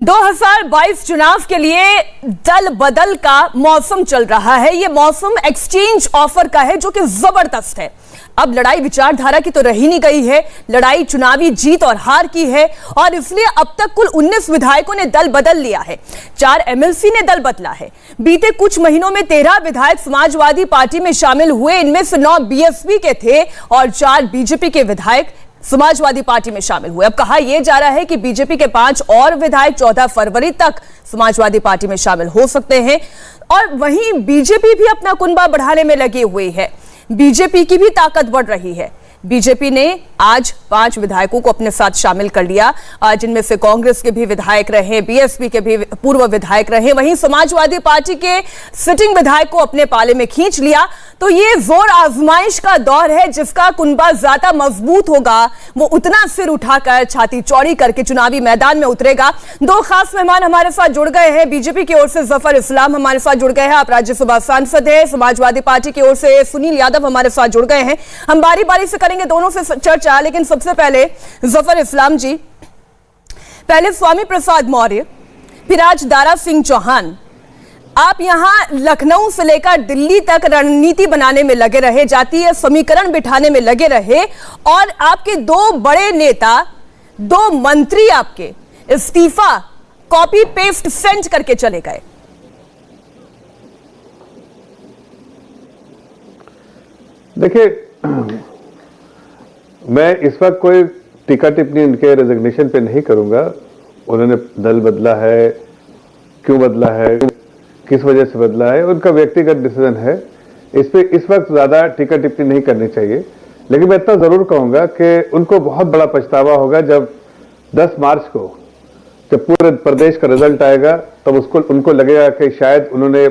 2022 चुनाव के लिए दल बदल का मौसम चल रहा है। यह मौसम एक्सचेंज ऑफर का है जो कि जबरदस्त है। अब लड़ाई विचारधारा की तो रही नहीं गई है, लड़ाई चुनावी जीत और हार की है और इसलिए अब तक कुल 19 विधायकों ने दल बदल लिया है। 4 एमएलसी ने दल बदला है। बीते कुछ महीनों में 13 विधायक समाजवादी पार्टी में शामिल हुए। इनमें से 9 बीएसपी के थे और 4 बीजेपी के विधायक समाजवादी पार्टी में शामिल हुए। अब कहा यह जा रहा है कि बीजेपी के 5 और विधायक 14 फरवरी तक समाजवादी पार्टी में शामिल हो सकते हैं। और वहीं बीजेपी भी अपना कुनबा बढ़ाने में लगी हुई है। बीजेपी की भी ताकत बढ़ रही है। बीजेपी ने आज 5 विधायकों को अपने साथ शामिल कर लिया, जिनमें से कांग्रेस के भी विधायक रहे, बीएसपी के भी पूर्व विधायक रहे। वहीं समाजवादी पार्टी के सिटिंग विधायक को अपने पाले में खींच लिया। तो ये जोर आजमाइश का दौर है। जिसका कुनबा ज्यादा मजबूत होगा वो उतना सिर उठाकर छाती चौड़ी करके चुनावी मैदान में उतरेगा। 2 खास मेहमान हमारे साथ जुड़ गए हैं। बीजेपी की ओर से जफर इस्लाम हमारे साथ जुड़ गए हैं, आप राज्यसभा सांसद हैं। समाजवादी पार्टी की ओर से सुनील यादव हमारे साथ जुड़ गए हैं। हम बारी बारी से करेंगे दोनों से चर्चा, लेकिन सबसे पहले जफर इस्लाम जी, पहले स्वामी प्रसाद मौर्य, फिर आज दारा सिंह चौहान। आप यहां लखनऊ से लेकर दिल्ली तक रणनीति बनाने में लगे रहे, जातीय समीकरण बिठाने में लगे रहे और आपके 2 बड़े नेता, 2 मंत्री आपके इस्तीफा कॉपी पेस्ट सेंड करके चले गए। देखिए, मैं इस वक्त कोई टीका टिप्पणी उनके रेजिग्नेशन पे नहीं करूंगा। उन्होंने दल बदला है, क्यों बदला है, किस वजह से बदला है, उनका व्यक्तिगत डिसीजन है। इस पे इस वक्त ज्यादा टीका टिप्पणी नहीं करनी चाहिए। लेकिन मैं इतना जरूर कहूंगा कि उनको बहुत बड़ा पछतावा होगा जब 10 मार्च को जब पूरे प्रदेश का रिजल्ट आएगा, तब उनको लगेगा कि शायद उन्होंने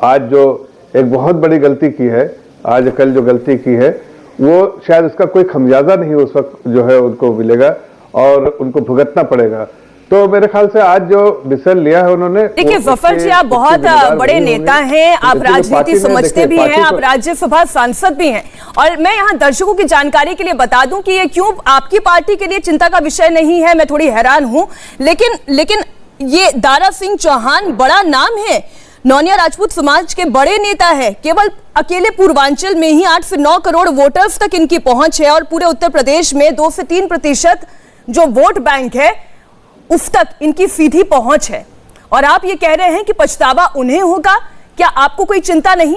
आज जो एक बहुत बड़ी गलती की है, आज कल जो गलती की है, वो शायद उसका कोई खमियाजा नहीं उस वक्त जो है उनको मिलेगा और उनको भुगतना पड़ेगा। तो मेरे ख्याल से आज जो डिसीजन लिया है उन्होंने। देखिए जफर जी, आप बहुत बड़े नेता हैं, आप राजनीति समझते भी हैं, आप राज्यसभा सांसद भी हैं। और मैं यहाँ दर्शकों की जानकारी के लिए बता दूं कि ये क्यों आपकी पार्टी के लिए चिंता का विषय नहीं है, मैं थोड़ी हैरान हूं। लेकिन ये दारा सिंह चौहान बड़ा नाम है, नौनिया राजपूत समाज के बड़े नेता है। केवल अकेले पूर्वांचल में ही 8 से 9 करोड़ वोटर्स तक इनकी पहुंच है और पूरे उत्तर प्रदेश में 2 से 3% जो वोट बैंक है उस तक इनकी सीधी पहुंच है। और आप ये कह रहे हैं कि पछतावा उन्हें होगा, क्या आपको कोई चिंता नहीं?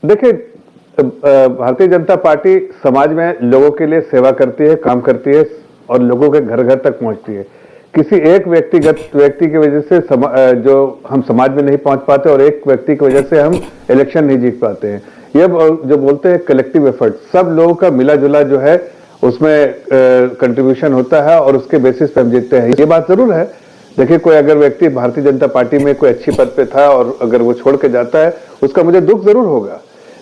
देखिए, भारतीय जनता पार्टी समाज में लोगों के लिए सेवा करती है, काम करती है और लोगों के घर घर तक पहुंचती है। किसी एक व्यक्ति की वजह से जो हम समाज में नहीं पहुंच पाते और एक व्यक्ति की वजह से हम इलेक्शन नहीं जीत पाते हैं। ये जो बोलते हैं कलेक्टिव एफर्ट, सब लोगों का मिला जुला जो है उसमें कंट्रीब्यूशन होता है और उसके बेसिस पे हम जीतते हैं। ये बात जरूर है। देखिए, कोई अगर व्यक्ति भारतीय जनता पार्टी में कोई अच्छी पद पे था और अगर वो छोड़ के जाता है, उसका मुझे दुख जरूर होगा।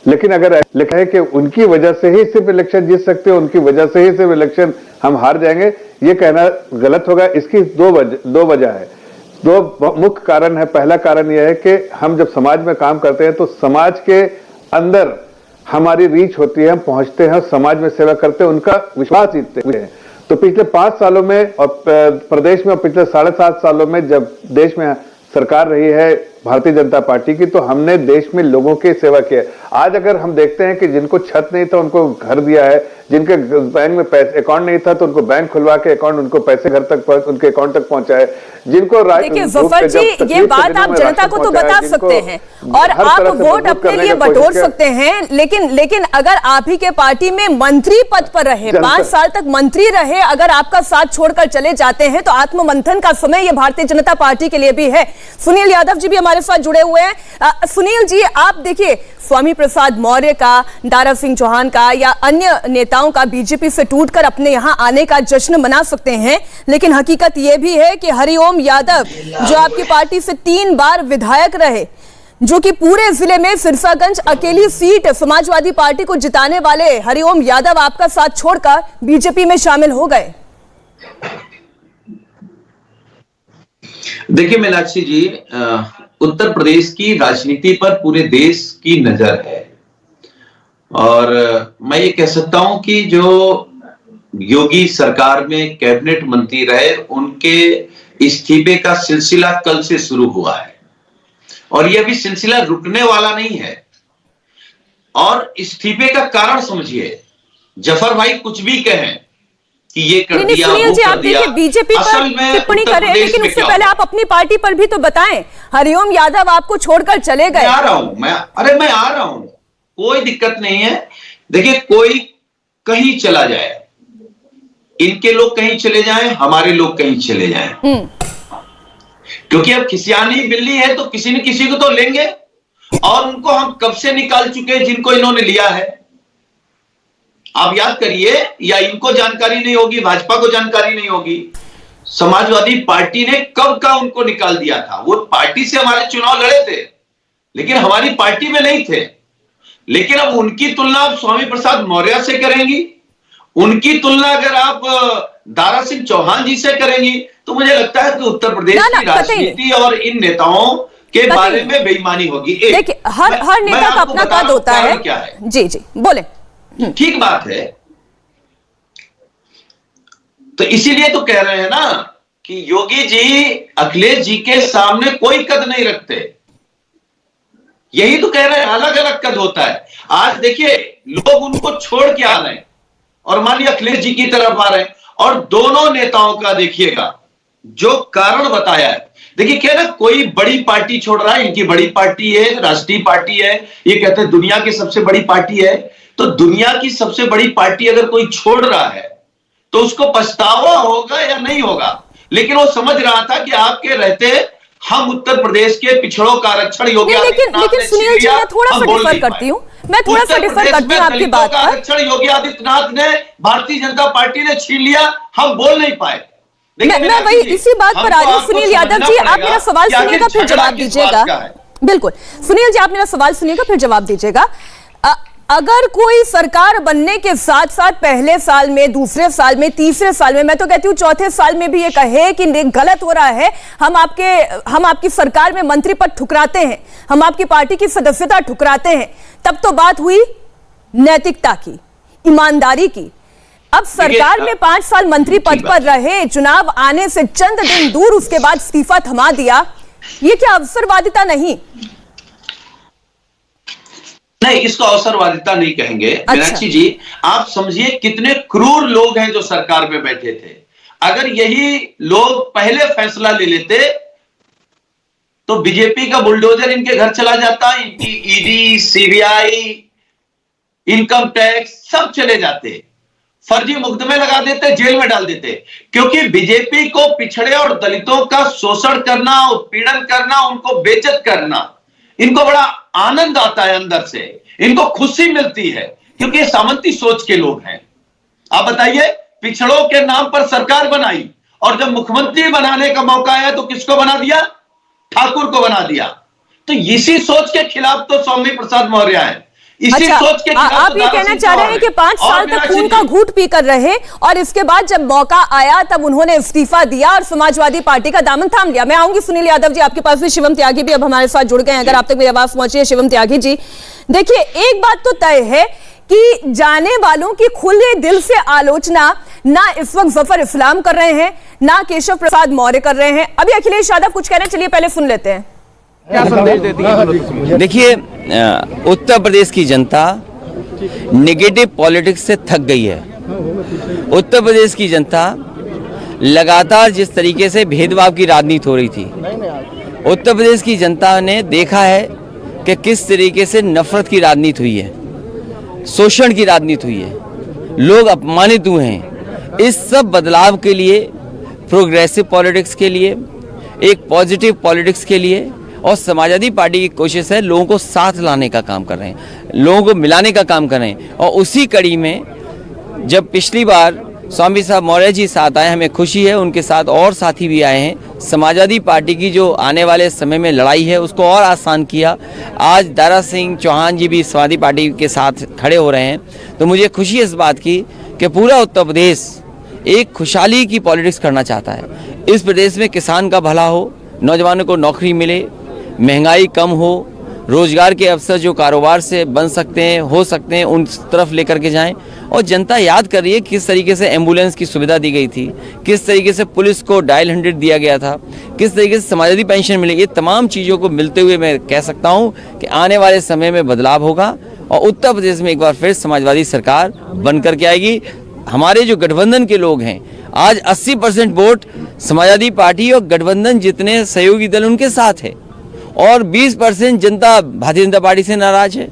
लेकिन अगर लिखा है कि उनकी वजह से ही सिर्फ इलेक्शन जीत सकते हैं, उनकी वजह से ही सिर्फ इलेक्शन हम हार जाएंगे, ये कहना गलत होगा। इसकी 2 वजह है, 2 मुख्य कारण है। पहला कारण यह है कि हम जब समाज में काम करते हैं तो समाज के अंदर हमारी रीच होती है, हम पहुंचते हैं, समाज में सेवा करते हैं, उनका विश्वास जीतते हैं। तो पिछले 5 सालों में और प्रदेश में और पिछले 7.5 सालों में जब देश में सरकार रही है भारतीय जनता पार्टी की, तो हमने देश में लोगों की सेवा की है। आज अगर हम देखते हैं कि जिनको छत नहीं था उनको घर दिया है, जिनके बैंक में पैसे अकाउंट नहीं था तो उनको बैंक खुलवा के अकाउंट उनको पैसे घर तक उनके अकाउंट तक पहुंचाए, जिनको देखिए जफर जी, ये बात आप जनता को तो बता सकते हैं और आप वोट अपने लिए बटोर सकते हैं। लेकिन अगर आप ही के पार्टी में मंत्री पद पर रहे, 5 साल तक मंत्री रहे, अगर आपका साथ छोड़कर चले जाते हैं तो आत्ममंथन का समय ये भारतीय जनता पार्टी के लिए भी है। सुनील यादव जी भी हमारे साथ जुड़े हुए हैं। सुनील जी, आप देखिए, स्वामी प्रसाद मौर्य का, दारा सिंह चौहान का या अन्य नेताओं का बीजेपी से टूटकर अपने यहां आने का जश्न मना सकते हैं, लेकिन हकीकत यह भी है कि हरिओम यादव जो आपकी पार्टी से 3 बार विधायक रहे, जो कि पूरे जिले में सिरसागंज अकेली सीट समाजवादी पार्टी को जिताने वाले हरिओम यादव आपका साथ छोड़कर बीजेपी में शामिल हो गए। देखिए मीनाक्षी जी, उत्तर प्रदेश की राजनीति पर पूरे देश की नजर है और मैं ये कह सकता हूं कि जो योगी सरकार में कैबिनेट मंत्री रहे, उनके इस्तीफे का सिलसिला कल से शुरू हुआ है और यह भी सिलसिला रुकने वाला नहीं है। और इस्तीफे का कारण समझिए, जफर भाई कुछ भी कहें कि ये कर दिया, वो कर दिया, बीजेपी पर टिप्पणी करें, लेकिन उससे पहले आप अपनी पार्टी पर भी तो बताएं। हरिओम यादव आपको छोड़कर चले गए। आ रहा हूं मैं, मैं आ रहा हूं, कोई दिक्कत नहीं है। देखिए, कोई कहीं चला जाए, इनके लोग कहीं चले जाएं, हमारे लोग कहीं चले जाएं, क्योंकि अब खिसियानी बिल्ली है तो किसी न किसी को तो लेंगे, और उनको हम कब से निकाल चुके हैं जिनको इन्होंने लिया है। आप याद करिए, या इनको जानकारी नहीं होगी, भाजपा को जानकारी नहीं होगी, समाजवादी पार्टी ने कब का उनको निकाल दिया था। वो पार्टी से हमारे चुनाव लड़े थे, लेकिन हमारी पार्टी में नहीं थे। लेकिन अब उनकी तुलना आप स्वामी प्रसाद मौर्य से करेंगी, उनकी तुलना अगर आप दारा सिंह चौहान जी से करेंगी, तो मुझे लगता है कि उत्तर प्रदेश की राजनीति और इन नेताओं के बारे में बेईमानी होगी। देखिए, हर नेता का अपना कद होता है। क्या है? जी जी बोले। ठीक बात है, तो इसीलिए तो कह रहे हैं ना कि योगी जी अखिलेश जी के सामने कोई कद नहीं रखते। यही तो कह रहे हैं, अलग अलग कद होता है। आज देखिए, लोग उनको छोड़ के आ रहे हैं और मान लीजिए अखिलेश जी की तरफ आ रहे हैं, और दोनों नेताओं का देखिएगा जो कारण बताया है। देखिए क्या ना, कोई बड़ी पार्टी छोड़ रहा है, इनकी बड़ी पार्टी है, राष्ट्रीय पार्टी है, ये कहते हैं दुनिया की सबसे बड़ी पार्टी है। तो दुनिया की सबसे बड़ी पार्टी अगर कोई छोड़ रहा है तो उसको पछतावा होगा या नहीं होगा। लेकिन वो समझ रहा था कि आपके रहते हम उत्तर प्रदेश के पिछड़ों का आरक्षण योगी लेकिन सुनील जी, मैं थोड़ा सा डिफर करती हूँ, आपकी बात पर। आरक्षण योगी आदित्यनाथ ने, भारतीय जनता पार्टी ने छीन लिया, हम बोल नहीं पाए। मैं वही इसी बात पर आ रही हूँ। सुनील यादव जी, आप मेरा सवाल सुनिएगा फिर जवाब दीजिएगा। बिल्कुल सुनील जी, आप मेरा सवाल सुनिएगा फिर जवाब दीजिएगा। अगर कोई सरकार बनने के साथ साथ पहले साल में, दूसरे साल में, तीसरे साल में, मैं तो कहती हूँ चौथे साल में भी ये कहे कि गलत हो रहा है, हम आपकी सरकार में मंत्री पद ठुकराते हैं, हम आपकी पार्टी की सदस्यता ठुकराते हैं, तब तो बात हुई नैतिकता की, ईमानदारी की। अब सरकार में 5 साल मंत्री पद पर रहे, चुनाव आने से चंद दिन दूर उसके बाद इस्तीफा थमा दिया, ये क्या अवसरवादिता नहीं? नहीं, इसको अवसरवादिता नहीं कहेंगे। मीनाक्षी जी, आप समझिए कितने क्रूर लोग हैं जो सरकार में बैठे थे। अगर यही लोग पहले फैसला ले लेते तो बीजेपी का बुलडोजर इनके घर चला जाता, इनकी ईडी, सीबीआई, इनकम टैक्स सब चले जाते, फर्जी मुकदमे लगा देते, जेल में डाल देते। क्योंकि बीजेपी को पिछड़े और दलितों का शोषण करना, उत्पीड़न करना, उनको बेइज्जत करना, इनको बड़ा आनंद आता है, अंदर से इनको खुशी मिलती है, क्योंकि ये सामंती सोच के लोग हैं। आप बताइए, पिछड़ों के नाम पर सरकार बनाई और जब मुख्यमंत्री बनाने का मौका आया तो किसको बना दिया? ठाकुर को बना दिया। तो इसी सोच के खिलाफ तो स्वामी प्रसाद मौर्य है। इसी सोच के खिलाफ आप ये कहना चाह रहे हैं कि 5 साल तक खून का घूंट पीकर रहे और इसके बाद जब मौका आया तब उन्होंने इस्तीफा दिया और समाजवादी पार्टी का दामन थाम लिया। मैं आऊंगी सुनील यादव जी आपके पास भी। शिवम त्यागी भी अब हमारे साथ जुड़ गए हैं, अगर आप तक मेरी आवाज पहुंची है। शिवम त्यागी जी, देखिए एक बात तो तय है कि जाने वालों की खुले दिल से आलोचना ना इस वक्त जफर इस्लाम कर रहे हैं, ना केशव प्रसाद मौर्य कर रहे हैं। अभी अखिलेश यादव कुछ कह रहे हैं, चलिए पहले सुन लेते हैं। क्या संदेश देती है? देखिए, उत्तर प्रदेश की जनता नेगेटिव पॉलिटिक्स से थक गई है। उत्तर प्रदेश की जनता लगातार जिस तरीके से भेदभाव की राजनीति हो रही थी, उत्तर प्रदेश की जनता ने देखा है कि किस तरीके से नफरत की राजनीति हुई है, शोषण की राजनीति हुई है, लोग अपमानित हुए हैं। इस सब बदलाव के लिए, प्रोग्रेसिव पॉलिटिक्स के लिए, एक पॉजिटिव पॉलिटिक्स के लिए और समाजवादी पार्टी की कोशिश है लोगों को साथ लाने का काम कर रहे हैं, लोगों को मिलाने का काम कर रहे हैं। और उसी कड़ी में जब पिछली बार स्वामी साहब मौर्य जी साथ आए, हमें खुशी है, उनके साथ और साथी भी आए हैं। समाजवादी पार्टी की जो आने वाले समय में लड़ाई है उसको और आसान किया। आज दारा सिंह चौहान जी भी समाजवादी पार्टी के साथ खड़े हो रहे हैं। तो मुझे खुशी है इस बात की कि पूरा उत्तर प्रदेश एक खुशहाली की पॉलिटिक्स करना चाहता है। इस प्रदेश में किसान का भला हो, नौजवानों को नौकरी मिले, महंगाई कम हो, रोजगार के अवसर जो कारोबार से बन सकते हैं, हो सकते हैं, उन तरफ लेकर के जाएं। और जनता याद कर रही है किस तरीके से एम्बुलेंस की सुविधा दी गई थी, किस तरीके से पुलिस को डायल 100 दिया गया था, किस तरीके से समाजवादी पेंशन मिली। ये तमाम चीज़ों को मिलते हुए मैं कह सकता हूँ कि आने वाले समय में बदलाव होगा और उत्तर प्रदेश में एक बार फिर समाजवादी सरकार बन करके आएगी। हमारे जो गठबंधन के लोग हैं, आज 80% वोट समाजवादी पार्टी और गठबंधन जितने सहयोगी दल उनके साथ है और 20% जनता भारतीय जनता पार्टी से नाराज है।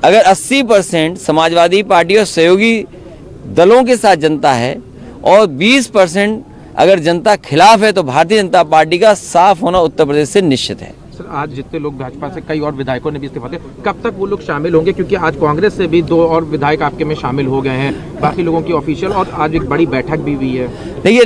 अगर 80% समाजवादी पार्टी और सहयोगी दलों के साथ जनता है और 20% अगर जनता खिलाफ है, तो भारतीय जनता पार्टी का साफ होना उत्तर प्रदेश से निश्चित है। सर, आज जितने लोग भाजपा से, कई और विधायकों ने भी इस्तीफा दिया, कब तक वो लोग शामिल होंगे? क्योंकि आज कांग्रेस से भी 2 और विधायक आपके में शामिल हो गए हैं, बाकी लोगों की ऑफिशियल, और आज एक बड़ी बैठक भी हुई है। देखिए,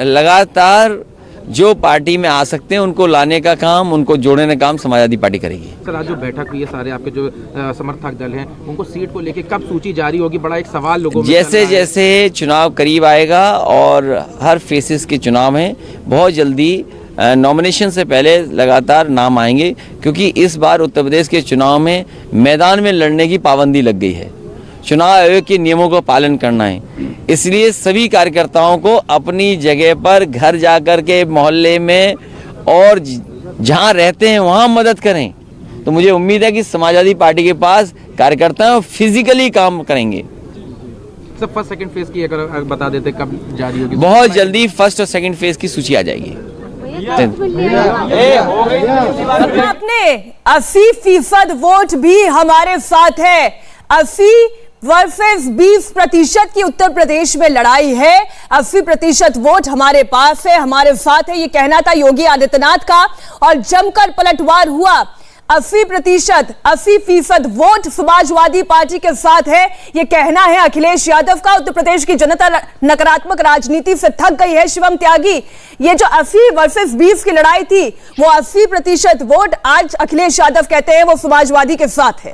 लगातार जो पार्टी में आ सकते हैं उनको लाने का काम, उनको जोड़ने का काम समाजवादी पार्टी करेगी। सर, आज जो बैठक हुई है, सारे आपके जो समर्थक दल हैं, उनको सीट को लेके कब सूची जारी होगी? बड़ा एक सवाल लोगों में जैसे जैसे चुनाव करीब आएगा और हर फेसेस के चुनाव हैं, बहुत जल्दी नॉमिनेशन से पहले लगातार नाम आएंगे, क्योंकि इस बार उत्तर प्रदेश के चुनाव में मैदान में लड़ने की पाबंदी लग गई है। चुनाव आयोग के नियमों का पालन करना है, इसलिए सभी कार्यकर्ताओं को अपनी जगह पर घर जाकर के मोहल्ले में और जहां रहते हैं वहां मदद करें। तो मुझे उम्मीद है कि समाजवादी पार्टी के पास कार्यकर्ता फिजिकली काम करेंगे। सर, फर्स्ट सेकंड फेज की अगर बता देते कब जारी होगी? बहुत जल्दी फर्स्ट और सेकंड फेज की सूची आ जाएगी। अपने 80% वोट भी हमारे साथ है। 80 वर्सेस 20% की उत्तर प्रदेश में लड़ाई है। 80% वोट हमारे पास है, हमारे साथ है, ये कहना था योगी आदित्यनाथ का और जमकर पलटवार हुआ। 80% वोट समाजवादी पार्टी के साथ है, ये कहना है अखिलेश यादव का। उत्तर प्रदेश की जनता नकारात्मक राजनीति से थक गई है। शिवम त्यागी, ये जो 80 वर्सेस 20 की लड़ाई थी, वो 80% वोट आज अखिलेश यादव कहते हैं वो समाजवादी के साथ है।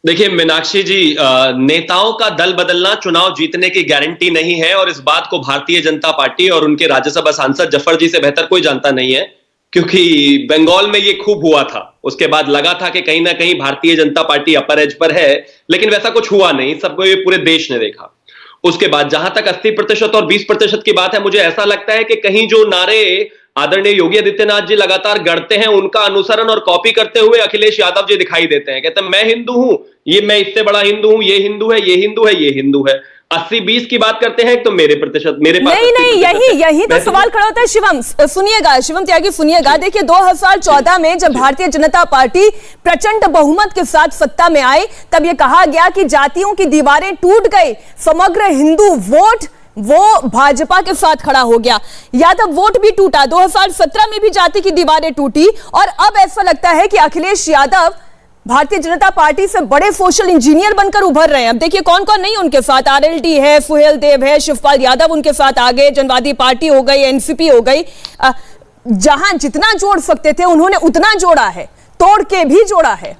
देखिए मीनाक्षी जी, नेताओं का दल बदलना चुनाव जीतने की गारंटी नहीं है, और इस बात को भारतीय जनता पार्टी और उनके राज्यसभा सांसद जफर जी से बेहतर कोई जानता नहीं है, क्योंकि बंगाल में ये खूब हुआ था। उसके बाद लगा था कि कहीं ना कहीं भारतीय जनता पार्टी अपर एज पर है, लेकिन वैसा कुछ हुआ नहीं। सबको ये पूरे देश ने देखा। उसके बाद जहां तक 80% और 20% की बात है, मुझे ऐसा लगता है कि कहीं जो नारे आदरणीय योगी आदित्यनाथ जी लगातार गढ़ते हैं, उनका अनुसरण और कॉपी करते हुए अखिलेश यादव जी दिखाई देते हैं। कहते हैं मैं हिंदू हूं, ये मैं इससे बड़ा हिंदू हूं, ये हिंदू है, ये हिंदू है, ये हिंदू है। 80-20 की बात करते हैं तो मेरे प्रतिशत, मेरे पास नहीं, यही तो सवाल खड़ा होता है। शिवम सुनिएगा, शिवम त्यागी सुनिएगा। देखिए 2014 में जब भारतीय जनता पार्टी प्रचंड बहुमत के साथ सत्ता में आई, तब यह कहा गया कि जातियों की दीवारें टूट गई, समग्र हिंदू वोट वो भाजपा के साथ खड़ा हो गया। यादव वोट भी टूटा, 2017 में भी जाति की दीवारें टूटी, और अब ऐसा लगता है कि अखिलेश यादव भारतीय जनता पार्टी से बड़े सोशल इंजीनियर बनकर उभर रहे हैं। अब देखिए कौन कौन नहीं उनके साथ, आरएलडी है, सुहेल देव है, शिवपाल यादव उनके साथ आ गए, जनवादी पार्टी हो गई, एनसीपी हो गई। जहां जितना जोड़ सकते थे उन्होंने उतना जोड़ा है, तोड़ के भी जोड़ा है।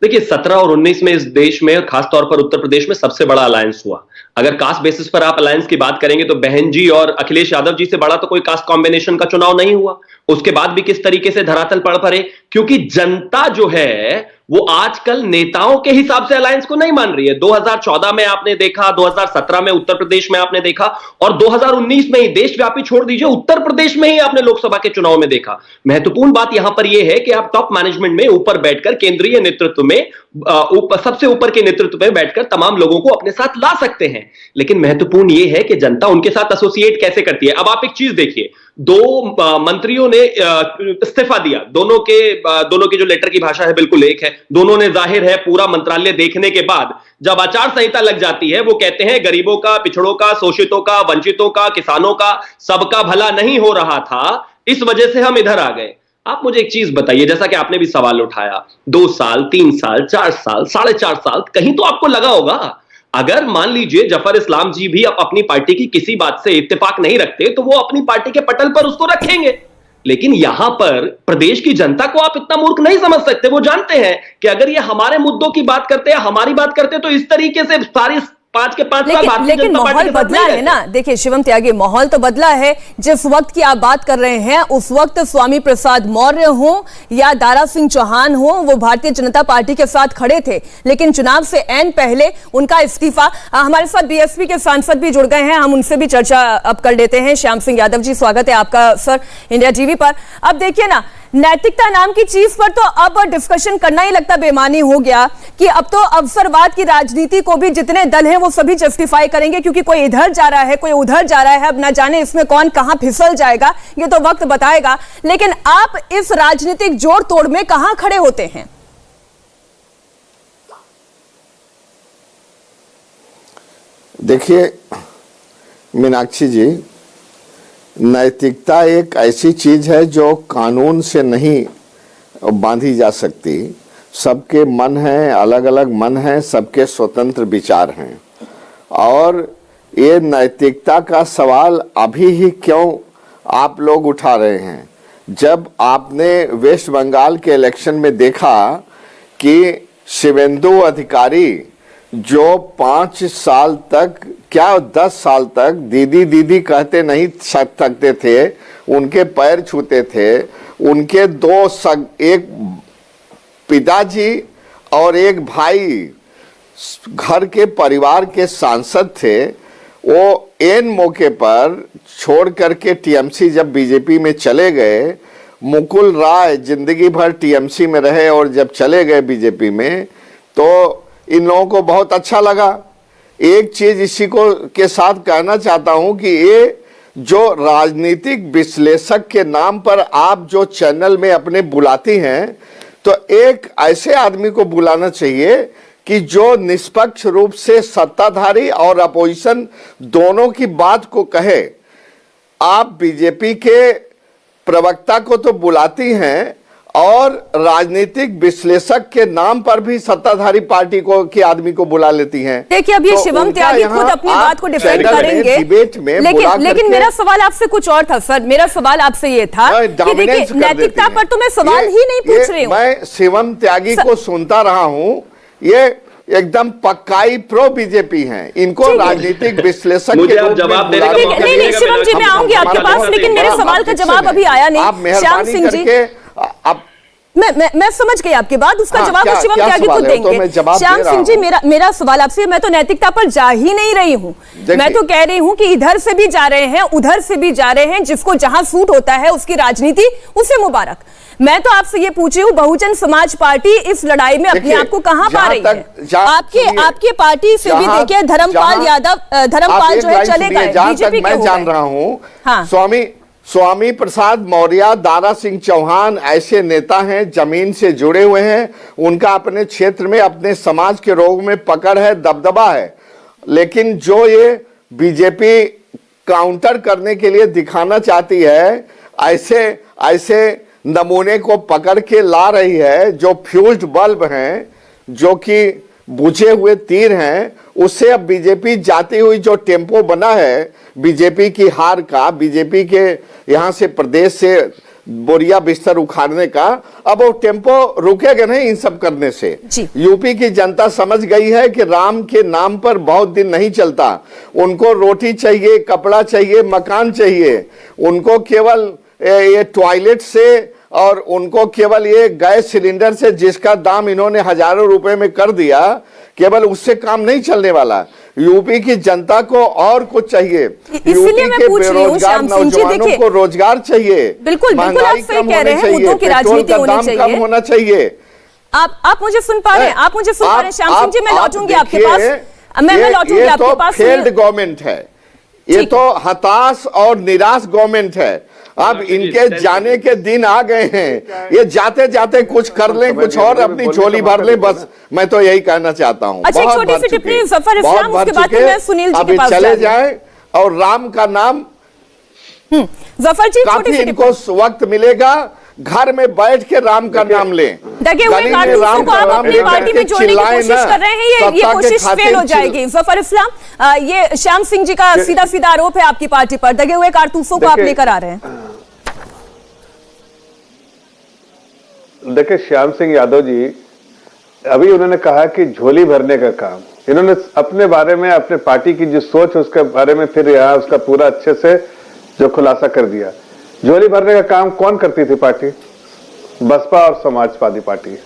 देखिए 17 और 19 में इस देश में, खासतौर पर उत्तर प्रदेश में सबसे बड़ा अलायंस हुआ। अगर कास्ट बेसिस पर आप अलायंस की बात करेंगे तो बहन जी और अखिलेश यादव जी से बड़ा तो कोई कास्ट कॉम्बिनेशन का चुनाव नहीं हुआ। उसके बाद भी किस तरीके से धरातल पड़ पड़े, क्योंकि जनता जो है वो आजकल नेताओं के हिसाब से अलायंस को नहीं मान रही है। 2014 में आपने देखा, 2017 में उत्तर प्रदेश में आपने देखा, और 2019 में ही, देशव्यापी छोड़ दीजिए, उत्तर प्रदेश में ही आपने लोकसभा के चुनाव में देखा। महत्वपूर्ण बात यहां पर यह है कि आप टॉप मैनेजमेंट में ऊपर बैठकर, केंद्रीय नेतृत्व में, सबसे ऊपर के नेतृत्व में बैठकर तमाम लोगों को अपने साथ ला सकते हैं। लेकिन महत्वपूर्ण यह है कि जनता उनके साथ एसोसिएट कैसे करती है। अब आप एक चीज देखिए, 2 मंत्रियों ने इस्तीफा दिया, दोनों की जो लेटर की भाषा है बिल्कुल एक है। दोनों ने, जाहिर है, पूरा मंत्रालय देखने के बाद जब आचार संहिता लग जाती है, वो कहते हैं गरीबों का, पिछड़ों का, शोषितों का, वंचितों का, किसानों का, सबका भला नहीं हो रहा था, इस वजह से हम इधर आ गए। आप मुझे एक चीज बताइए, जैसा कि आपने भी सवाल उठाया, 2 साल, 3 साल, 4 साल, 4.5 साल, कहीं तो आपको लगा होगा। अगर मान लीजिए जफर इस्लाम जी भी अपनी पार्टी की किसी बात से इत्तेफाक नहीं रखते, तो वो अपनी पार्टी के पटल पर उसको रखेंगे। लेकिन यहां पर प्रदेश की जनता को आप इतना मूर्ख नहीं समझ सकते। वो जानते हैं कि अगर ये हमारे मुद्दों की बात करते हैं, हमारी बात करते हैं, तो इस तरीके से सारी 5 के 5 साल भारतीय लेकिन जनता पार्टी माहौल के साथ बदला नहीं है रहते। ना। देखिए शिवम त्यागी, माहौल तो बदला है। जिस वक्त की आप बात कर रहे हैं उस वक्त स्वामी प्रसाद मौर्य हो या दारा सिंह चौहान हो, वो भारतीय जनता पार्टी के साथ खड़े थे, लेकिन चुनाव से ऐन पहले उनका इस्तीफा। हमारे साथ बीएसपी के सांसद भी जुड़ गए हैं, हम उनसे भी चर्चा अब कर लेते हैं। श्याम सिंह यादव जी, स्वागत है आपका सर इंडिया टीवी पर। अब देखिए ना, नैतिकता नाम की चीज पर तो अब डिस्कशन करना ही लगता बेमानी हो गया कि अब तो अवसरवाद की राजनीति को भी जितने दल हैं वो सभी जस्टिफाई करेंगे, क्योंकि कोई इधर जा रहा है, कोई उधर जा रहा है। अब ना जाने इसमें कौन कहां फिसल जाएगा, ये तो वक्त बताएगा। लेकिन आप इस राजनीतिक जोड़ तोड़ में कहां खड़े होते हैं? देखिए मीनाक्षी जी, नैतिकता एक ऐसी चीज है जो कानून से नहीं बांधी जा सकती। सबके मन हैं, अलग अलग मन हैं, सबके स्वतंत्र विचार हैं। और ये नैतिकता का सवाल अभी ही क्यों आप लोग उठा रहे हैं? जब आपने वेस्ट बंगाल के इलेक्शन में देखा कि शिवेंदु अधिकारी जो 5 साल तक, क्या 10 साल तक दीदी दीदी कहते नहीं सकते थे, उनके पैर छूते थे, उनके एक पिताजी और एक भाई घर के परिवार के सांसद थे, वो एन मौके पर छोड़ करके टीएमसी जब बीजेपी में चले गए। मुकुल राय जिंदगी भर टीएमसी में रहे और जब चले गए बीजेपी में तो इन लोगों को बहुत अच्छा लगा। एक चीज इसी को के साथ कहना चाहता हूं कि ये जो राजनीतिक विश्लेषक के नाम पर आप जो चैनल में अपने बुलाती हैं, तो एक ऐसे आदमी को बुलाना चाहिए कि जो निष्पक्ष रूप से सत्ताधारी और अपोजिशन दोनों की बात को कहे। आप बीजेपी के प्रवक्ता को तो बुलाती हैं और राजनीतिक विश्लेषक के नाम पर भी सत्ताधारी पार्टी को के आदमी को बुला लेती हैं। देखिए अब ये तो शिवम उनका त्यागी यहाँ खुद अपनी आप बात को डिफेंड चैनल में, करेंगे, डिबेट में बुला लेकिन करके मेरा सवाल आपसे कुछ और था सर। मेरा सवाल आपसे ये था कि देखिए नैतिकता पर तो मैं सवाल ही नहीं पूछ रही हूँ। मैं शिवम त्यागी को सुनता रहा हूँ, ये एकदम पक्काई प्रो बीजेपी हैं। इनको राजनीतिक विश्लेषक मुझे के आप रूप जवाब में देने का बुला मौका नहीं नहीं शिवम जी, मैं आऊंगी आपके पास, लेकिन मेरे सवाल का जवाब अभी आया नहीं। श्याम सिंह जी, आप मैं समझ गई आपकी बात, उसका जवाब क्या- शिवम क्या त्यागी सवाल खुद है? तो मैं देंगे। जवाब श्याम दे रहा सिंह जी, हूं। मेरा सवाल आपसे, मैं तो नैतिकता पर जा ही नहीं रही हूँ। मैं तो कह रही हूँ कि इधर से भी जा रहे हैं, उधर से भी जा रहे हैं, जिसको जहां सूट होता है उसकी राजनीति, उसे मुबारक। मैं तो आपसे ये पूछी हूँ, बहुजन समाज पार्टी इस लड़ाई में अपने आप को कहां पा रही है? आपकी पार्टी से भी देखिए, धर्मपाल जो है चले गए बीजेपी के, मैं जान रहा हूँ। हाँ। स्वामी प्रसाद मौर्य, दारा सिंह चौहान ऐसे नेता हैं, जमीन से जुड़े हुए हैं। उनका अपने क्षेत्र में, अपने समाज के रोग में पकड़ है, दबदबा है। लेकिन जो ये बीजेपी काउंटर करने के लिए दिखाना चाहती है, ऐसे नमूने को पकड़ के ला रही है जो फ्यूज्ड बल्ब हैं, जो कि बुझे हुए तीर हैं, उससे अब बीजेपी जाती हुई जो टेम्पो बना है बीजेपी की हार का, बीजेपी के यहाँ से प्रदेश से बोरिया बिस्तर उखाड़ने का, अब वो टेम्पो रुकेगा नहीं इन सब करने से। यूपी की जनता समझ गई है कि राम के नाम पर बहुत दिन नहीं चलता। उनको रोटी चाहिए, कपड़ा चाहिए, मकान चाहिए। उनको केवल ये टॉयलेट से और उनको केवल ये गैस सिलेंडर से, जिसका दाम इन्होंने हजारों रुपए में कर दिया, केवल उससे काम नहीं चलने वाला। यूपी की जनता को और कुछ चाहिए। इसलिए मैं पूछ रही हूँ श्याम सिंह जी, देखिए को रोजगार चाहिए, बिल्कुल आप सही कह रहे हैं, मुद्दों की राजनीति होनी चाहिए, कम होना चाहिए। आप मुझे सुन पा रहे हैं? आप मुझे सुन पा रहे हैं श्याम सिंह जी? मैं लौटूंगी आपके पास, मैं लौटूंगी आपके पास। फेल्ड गवर्नमेंट है ये, तो हताश और निराश गवर्नमेंट है। अब इनके जाने के दिन आ गए हैं। ये जाते जाते कुछ कर लें, कुछ और अपनी झोली भर लें, बस मैं तो यही कहना चाहता हूँ। अच्छा, एक छोटी सी टिप्पणी जफर इस्लाम, उसके बाद मैं सुनील जी के पास चले जाए और राम का नाम जफर जी, काफी इनको वक्त मिलेगा, घर में बैठ के राम का नाम लें। डगे हुए कारतूसों को आप अपनी पार्टी में जोड़ने की कोशिश कर रहे हैं, ये कोशिश फेल हो जाएगी। जफर इस्लाम, ये श्याम सिंह जी का सीधा सीधा आरोप है आपकी पार्टी पर, डगे हुए कारतूसों को आप लेकर आ रहे हैं। देखिए श्याम सिंह यादव जी, अभी उन्होंने कहा कि झोली भरने का काम, इन्होंने अपने बारे में, अपने पार्टी की जो सोच उसके बारे में फिर यहाँ उसका पूरा अच्छे से जो खुलासा कर दिया। झोली भरने का काम कौन करती थी पार्टी? बसपा और समाजवादी पार्टी।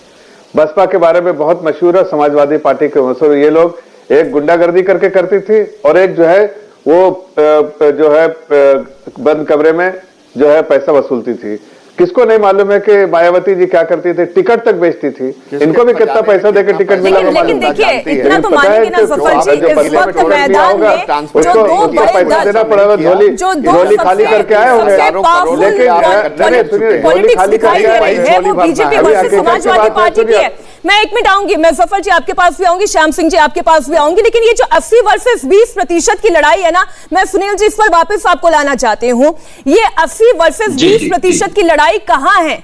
बसपा के बारे में बहुत मशहूर है, समाजवादी पार्टी के मशहूर। ये लोग एक गुंडागर्दी करके करती थी और एक जो है वो जो है बंद कमरे में जो है पैसा वसूलती थी। किसको नहीं मालूम है कि मायावती जी क्या करती थी? टिकट तक बेचती थी। इनको भी कितना पैसा देकर टिकट मिला? लेकिन देखिए, इतना तो मानेंगे ना सफर जी, इस वक्त मैदान में जो दो बड़े पैसा देना पड़ेगा। झोली खाली करके आए होंगे, लेकिन पॉलिटिक्स दिखाई दे रही है वो बीजेपी वर्सेस समाजवादी पार्टी की है। मैं एक मिनट आऊंगी, मैं सफर जी आपके पास भी आऊंगी, श्याम सिंह जी आपके पास भी आऊंगी, लेकिन ये जो 80 वर्सेस 20% की लड़ाई है ना, मैं सुनील जी इस पर वापस आपको लाना चाहती हूँ। ये 80 वर्सेस 20% की लड़ाई कहां है?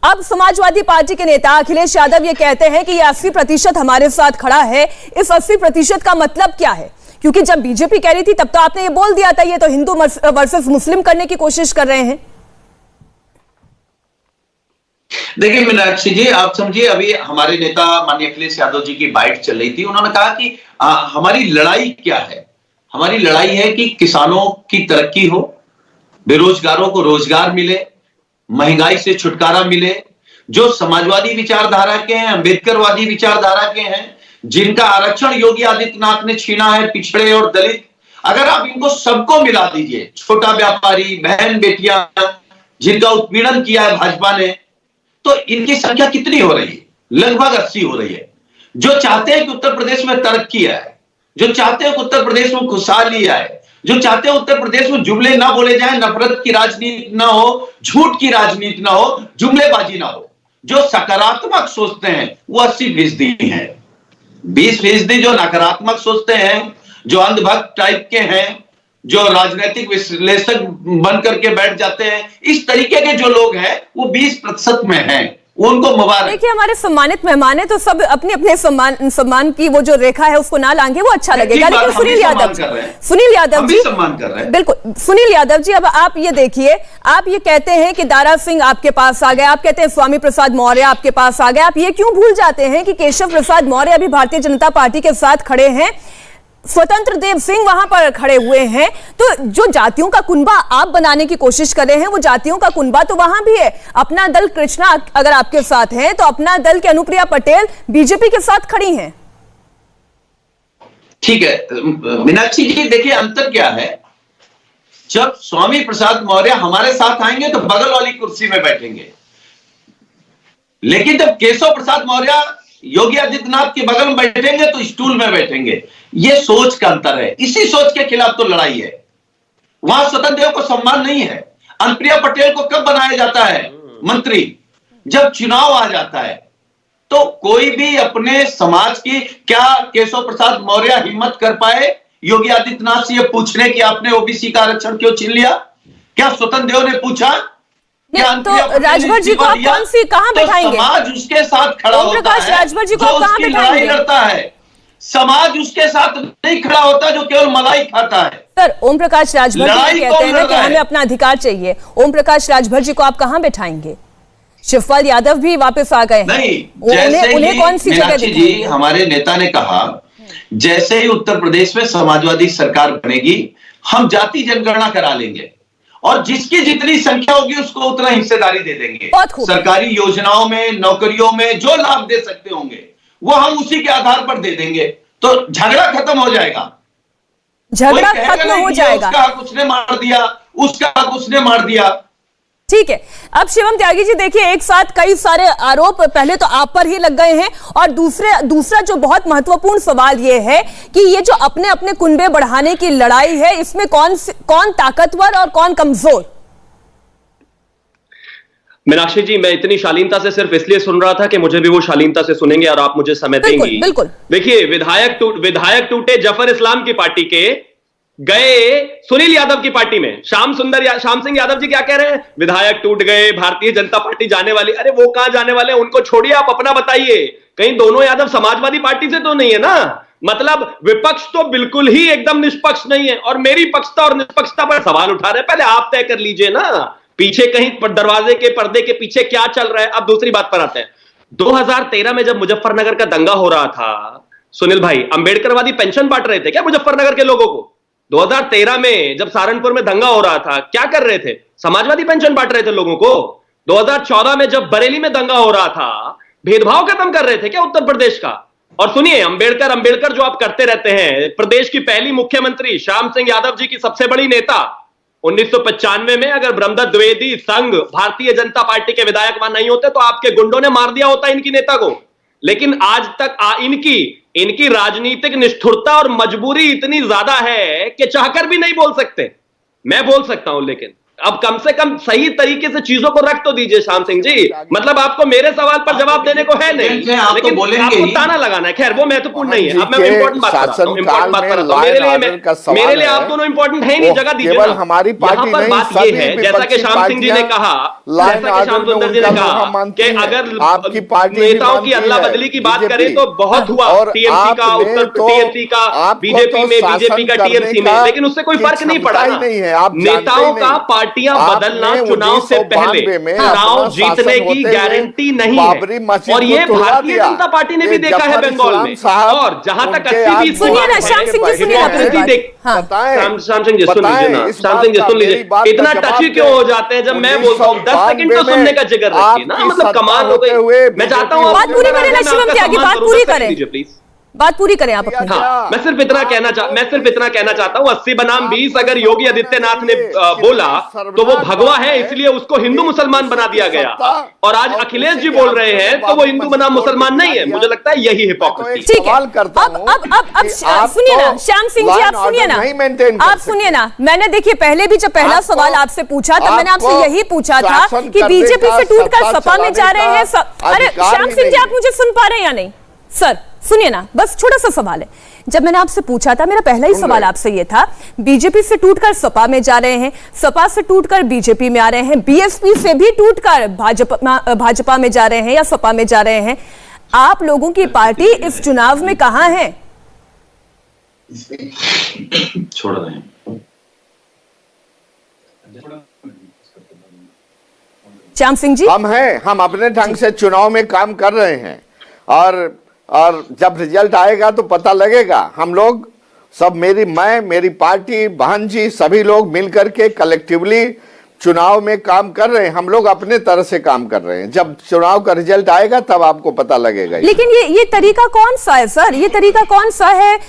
अब समाजवादी पार्टी के नेता अखिलेश यादव ये कहते हैं कि ये 80% हमारे साथ खड़ा है। इस 80% का मतलब क्या है? क्योंकि जब बीजेपी कह रही थी तब तो आपने ये बोल दिया था ये तो हिंदू वर्सेस मुस्लिम करने की कोशिश कर रहे हैं। देखिए मीनाक्षी जी, आप समझिए, अभी हमारे नेता माननीय अखिलेश यादव जी की बाइट चल रही थी। उन्होंने कहा कि हमारी लड़ाई क्या है? हमारी लड़ाई है कि किसानों की तरक्की हो, बेरोजगारों को रोजगार मिले, महंगाई से छुटकारा मिले, जो समाजवादी विचारधारा के हैं, अंबेडकरवादी विचारधारा के हैं, जिनका आरक्षण योगी आदित्यनाथ ने छीना है, पिछड़े और दलित, अगर आप इनको सबको मिला दीजिए, छोटा व्यापारी, बहन बेटियां जिनका उत्पीड़न किया है भाजपा ने, तो इनकी संख्या कितनी हो रही है? लगभग 80 हो रही है। जो चाहते हैं कि उत्तर प्रदेश में तरक्की आए, जो चाहते हैं कि उत्तर प्रदेश में खुशहाली आए, जो चाहते हैं उत्तर प्रदेश में जुमले ना बोले जाएं, नफरत की राजनीति ना हो, झूठ की राजनीति ना हो, जुमलेबाजी ना हो, जो सकारात्मक सोचते हैं वो 80% है। 20% जो नकारात्मक सोचते हैं, जो अंधभक्त टाइप के हैं, जो राजनीतिक विश्लेषक बन करके बैठ जाते हैं, इस तरीके के जो लोग हैं वो 20% में हैं। उनको मुबारक। देखिए, हमारे सम्मानित मेहमान है तो सब अपने अपने सम्मान की वो जो रेखा है उसको ना लांघे, वो अच्छा लगेगा। लेकिन सुनील यादव जी सम्मान कर रहे हैं। बिल्कुल सुनील यादव जी, अब आप ये देखिए, आप ये कहते हैं कि दारा सिंह आपके पास आ गए, आप कहते हैं स्वामी प्रसाद मौर्य आपके पास आ गए, आप ये क्यों भूल जाते हैं कि केशव प्रसाद मौर्य अभी भारतीय जनता पार्टी के साथ खड़े हैं, स्वतंत्र देव सिंह वहां पर खड़े हुए हैं। तो जो जातियों का कुनबा आप बनाने की कोशिश कर रहे हैं, वो जातियों का कुनबा तो वहां भी है। अपना दल कृष्णा अगर आपके साथ है तो अपना दल के अनुप्रिया पटेल बीजेपी के साथ खड़ी हैं। ठीक है मीनाक्षी जी, देखिए अंतर क्या है। जब स्वामी प्रसाद मौर्य हमारे साथ आएंगे तो बगल वाली कुर्सी में बैठेंगे, लेकिन जब केशव प्रसाद मौर्य योगी आदित्यनाथ के बगल में बैठेंगे तो स्टूल में बैठेंगे। यह सोच का अंतर है। इसी सोच के खिलाफ तो लड़ाई है। वहां स्वतंत्र देव को सम्मान नहीं है। अनुप्रिया पटेल को कब बनाया जाता है मंत्री? जब चुनाव आ जाता है। तो कोई भी अपने समाज की, क्या केशव प्रसाद मौर्य हिम्मत कर पाए योगी आदित्यनाथ से यह पूछने कि आपने ओबीसी का आरक्षण क्यों छीन लिया? क्या स्वतंत्र देव ने पूछा? तो राजभर जी को आप कौन सी कहां बैठाएंगे? समाज उसके साथ खड़ा होता है। प्रकाश राजभर जी को आप कहां लड़ाई लड़ता है। समाज उसके साथ नहीं खड़ा होता जो केवल मलाई खाता है। सर, ओम प्रकाश राजभर जी कहते हैं ना कि हमें अपना अधिकार चाहिए। ओम प्रकाश राजभर जी को आप कहां बैठाएंगे? शिवपाल यादव भी वापस आ गए। नहीं, उन्हें कौन सी जगह जी, हमारे नेता ने कहा जैसे ही उत्तर प्रदेश में समाजवादी सरकार बनेगी हम जाति जनगणना करा लेंगे और जिसकी जितनी संख्या होगी उसको उतना हिस्सेदारी दे देंगे। सरकारी योजनाओं में, नौकरियों में जो लाभ दे सकते होंगे वो हम उसी के आधार पर दे देंगे, तो झगड़ा खत्म हो जाएगा। झगड़ा खत्म हो जाएगा। उसका हक उसने मार दिया, उसका हक उसने मार दिया। ठीक है। अब शिवम त्यागी जी देखिए, एक साथ कई सारे आरोप पहले तो आप पर ही लग गए हैं और दूसरा जो बहुत महत्वपूर्ण सवाल ये है कि ये जो अपने अपने कुनबे बढ़ाने की लड़ाई है, इसमें कौन ताकतवर और कौन कमजोर? मीनाक्षी जी, मैं इतनी शालीनता से सिर्फ इसलिए सुन रहा था कि मुझे भी वो शालीनता से सुनेंगे और आप मुझे समय देंगी। बिल्कुल। देखिए, विधायक टूटे जफर इस्लाम की पार्टी के, गए सुनील यादव की पार्टी में। श्याम सिंह यादव जी क्या कह रहे हैं? विधायक टूट गए, भारतीय जनता पार्टी जाने वाली। अरे वो कहां जाने वाले हैं, उनको छोड़िए, आप अपना बताइए। कहीं दोनों यादव समाजवादी पार्टी से तो नहीं है ना? मतलब विपक्ष तो बिल्कुल ही एकदम निष्पक्ष नहीं है और मेरी पक्षता और निष्पक्षता पर सवाल उठा रहे हैं। पहले आप तय कर लीजिए ना, पीछे कहीं दरवाजे के पर्दे के पीछे क्या चल रहा है। अब दूसरी बात पर आते हैं। 2013 में जब मुजफ्फरनगर का दंगा हो रहा था सुनील भाई, अंबेडकरवादी पेंशन बांट रहे थे क्या मुजफ्फरनगर के लोगों को? 2013 में जब सहारनपुर में दंगा हो रहा था, क्या कर रहे थे? समाजवादी पेंशन बांट रहे थे लोगों को। 2014 में जब बरेली में दंगा हो रहा था, भेदभाव खत्म कर रहे थे क्या उत्तर प्रदेश का? और सुनिए, अंबेडकर जो आप करते रहते हैं, प्रदेश की पहली मुख्यमंत्री श्याम सिंह यादव जी की सबसे बड़ी नेता, 1995 में अगर ब्रह्मदत्त द्विवेदी संघ भारतीय जनता पार्टी के विधायक वहां नहीं होते तो आपके गुंडों ने मार दिया होता इनकी नेता को। लेकिन आज तक इनकी राजनीतिक निष्ठुरता और मजबूरी इतनी ज्यादा है कि चाहकर भी नहीं बोल सकते। मैं बोल सकता हूं, लेकिन अब कम से कम सही तरीके से चीजों को रख तो दीजिए श्याम सिंह जी। मतलब आपको मेरे सवाल पर जवाब देने को है नहीं, लेकिन आपको ताना लगाना है। खैर वो महत्वपूर्ण नहीं है। अब मैं इंपॉर्टेंट बात करता हूं, मेरे लिए आप दोनों इंपॉर्टेंट है नहीं, जगह दीजिए। हमारी पार्टी पर बात ये है, जैसा कि श्याम सिंह जी ने कहा, जैसा कि श्याम सुंदर जी ने कहा कि अगर आपकी पार्टी नेताओं की अदला बदली की बात करें तो बहुत हुआ, टीएमसी का उत्तर टीएमसी का बीजेपी में, बीजेपी का टीएमसी में, लेकिन उससे कोई फर्क नहीं पड़ा। नेताओं का पार्टियां बदलना चुनाव से पहले चुनाव जीतने की गारंटी नहीं है, और ये भारतीय जनता पार्टी ने भी देखा है बंगाल में। और जहां तक 80-20 सुनिए ना श्याम सिंह जी, सुनिए श्याम सिंह जी सुन लीजिए ना, श्याम सिंह जी सुन लीजिए। इतना टची क्यों हो जाते हैं जब मैं बोलता हूँ? 10 सेकंड तो सुनने का जिक्र रखिए ना, मतलब कमाल हो गई। मैं चाहता हूँ बात पूरी करें ना शिवम त्यागी, बात पूरी करें, प्लीज बात पूरी करें आप अपनी। हाँ, मैं सिर्फ इतना कहना चाहता हूं, 80 बनाम 20 अगर योगी आदित्यनाथ ने बोला तो वो भगवा है, इसलिए उसको हिंदू मुसलमान बना दिया गया। और आज अखिलेश जी बोल रहे हैं तो वो हिंदू बनाम मुसलमान नहीं है। मुझे लगता है यही हिपोक्रेसी। ठीक है, अब सुनिए ना श्याम सिंह जी, आप सुनिए ना, मैंने देखिए पहले भी जब पहला सवाल आपसे पूछा तब मैंने आपसे यही पूछा था कि बीजेपी से टूटकर सपा में जा रहे हैं। अरे श्याम सिंह जी, आप मुझे सुन पा रहे हैं या नहीं? सर सुनिए ना, बस छोटा सा सवाल है। जब मैंने आपसे पूछा था, मेरा पहला ही सवाल आपसे ये था, बीजेपी से टूटकर सपा में जा रहे हैं, सपा से टूटकर बीजेपी में आ रहे हैं, बीएसपी से भी टूटकर भाजपा में जा रहे हैं या सपा में जा रहे हैं। आप लोगों की पार्टी इस चुनाव में कहां है? छोड़ रहे हैं। श्याम सिंह जी, हम अपने ढंग से चुनाव में काम कर रहे हैं, और जब रिजल्ट आएगा तो पता लगेगा। हम लोग सब, मेरी पार्टी, बहन जी, सभी लोग मिलकर के कलेक्टिवली चुनाव में काम कर रहे हैं। हम लोग अपने तरह से काम कर रहे हैं। जब चुनाव का रिजल्ट आएगा तब आपको पता लगेगा। लेकिन ये तरीका कौन सा है सर? ये तरीका कौन सा है?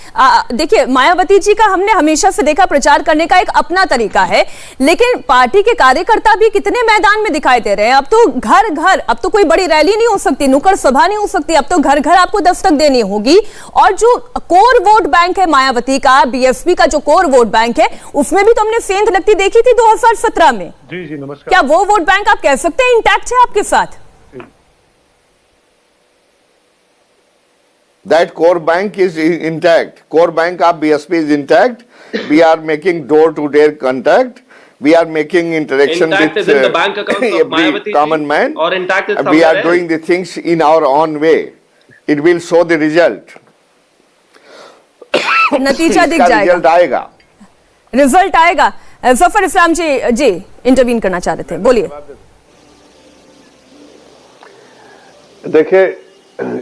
देखिए, मायावती जी का हमने हमेशा से देखा, प्रचार करने का एक अपना तरीका है, लेकिन पार्टी के कार्यकर्ता भी कितने मैदान में दिखाई दे रहे हैं। अब तो घर घर, अब तो कोई बड़ी रैली नहीं हो सकती, नुक्कड़ सभा नहीं हो सकती, अब तो घर घर आपको दस्तक देनी होगी। और जो कोर वोट बैंक है मायावती का, बीएसपी का जो कोर वोट बैंक है, उसमें भी तो हमने सेंध लगती देखी थी 2017 में। जी नमस्कार। क्या वो वोट बैंक आप कह सकते हैं इंटैक्ट है आपके साथ? That core bank is intact. Core bank of BSP is intact. We are making door-to-door contact. We are making interaction intact with is in the bank account of every Mayawati common man. Or intact is We are somewhere doing the things in our own way. It will show the result. नतीजा दिख जाएगा, result आएगा, result आएगा। जफर इस्लाम जी intervene करना चाह रहे थे, बोलिए। देखिए,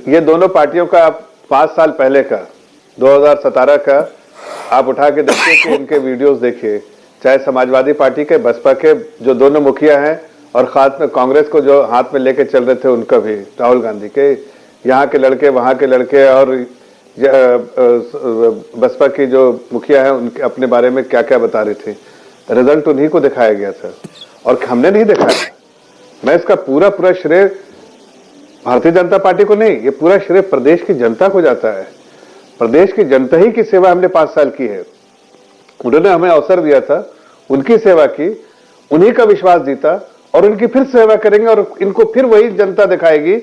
ये दोनों पार्टियों का 5 साल पहले का 2017 का आप उठा के देखिए कि इनके वीडियोस देखिए, चाहे समाजवादी पार्टी के, बसपा के जो दोनों मुखिया हैं, और खास में कांग्रेस को जो हाथ में लेके चल रहे थे उनका भी, राहुल गांधी के, यहाँ के लड़के, वहां के लड़के, और बसपा की जो मुखिया है उनके अपने बारे में क्या क्या बता रहे थे। रिजल्ट उन्हीं को दिखाया गया सर, और हमने नहीं दिखाया। मैं इसका पूरा श्रेय भारतीय जनता पार्टी को नहीं, ये पूरा श्रेय प्रदेश की जनता को जाता है। प्रदेश की जनता ही की सेवा हमने 5 साल की है। उन्होंने हमें अवसर दिया था, उनकी सेवा की, उन्हीं का विश्वास जीता, और उनकी फिर सेवा करेंगे, और इनको फिर वही जनता दिखाएगी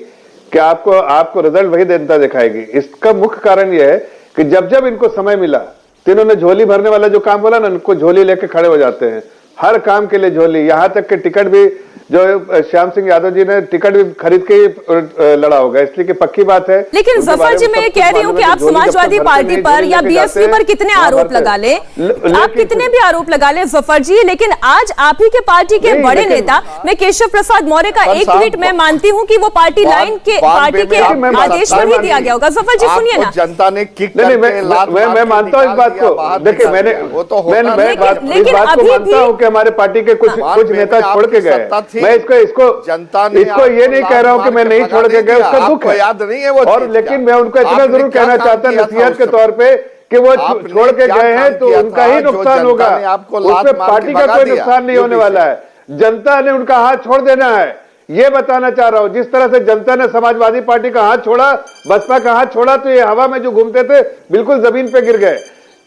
कि आपको रिजल्ट वही जनता दिखाएगी। इसका मुख्य कारण यह है कि जब जब इनको समय मिला तो इन्होंने झोली भरने वाला जो काम बोला ना, उनको झोली लेके खड़े हो जाते हैं, हर काम के लिए झोली, यहाँ तक कि टिकट भी जो श्याम सिंह यादव जी ने टिकट भी खरीद के ही लड़ा होगा, इसलिए कि पक्की बात है। लेकिन जफर जी, मैं ये कह रही हूँ कि आप समाजवादी पार्टी पर या बीएसपी पर कितने आरोप लगा ले, आप कितने भी आरोप लगा ले जफर जी, लेकिन आज आप ही के पार्टी के बड़े नेता, मैं केशव प्रसाद मौर्य का एक ट्वीट मैं मानती हूँ कि वो पार्टी लाइन के पार्टी के आदेश पर ही दिया गया होगा। जफर जी सुनिए ना, जनता ने किक मैं मानता हूँ इस बात को। देखिए मैंने इस बात को मानता हूँ कि हमारे पार्टी के कुछ नेता छोड़ के गए। मैं इसको जनता ने इसको ये नहीं कह रहा हूँ कि मैं नहीं छोड़ के गया, उसका दुख है, याद नहीं है वो। और लेकिन मैं उनको इतना जरूर कहना चाहता हूँ नसीहत के तौर पे कि वो छोड़ के गए हैं तो उनका ही नुकसान होगा, उसमें पार्टी का कोई नुकसान नहीं होने वाला है। जनता ने उनका हाथ छोड़ देना है, ये बताना चाह रहा हूं। जिस तरह से जनता ने समाजवादी पार्टी का हाथ छोड़ा, बसपा का हाथ छोड़ा, तो ये हवा में जो घूमते थे बिल्कुल जमीन पे गिर गए।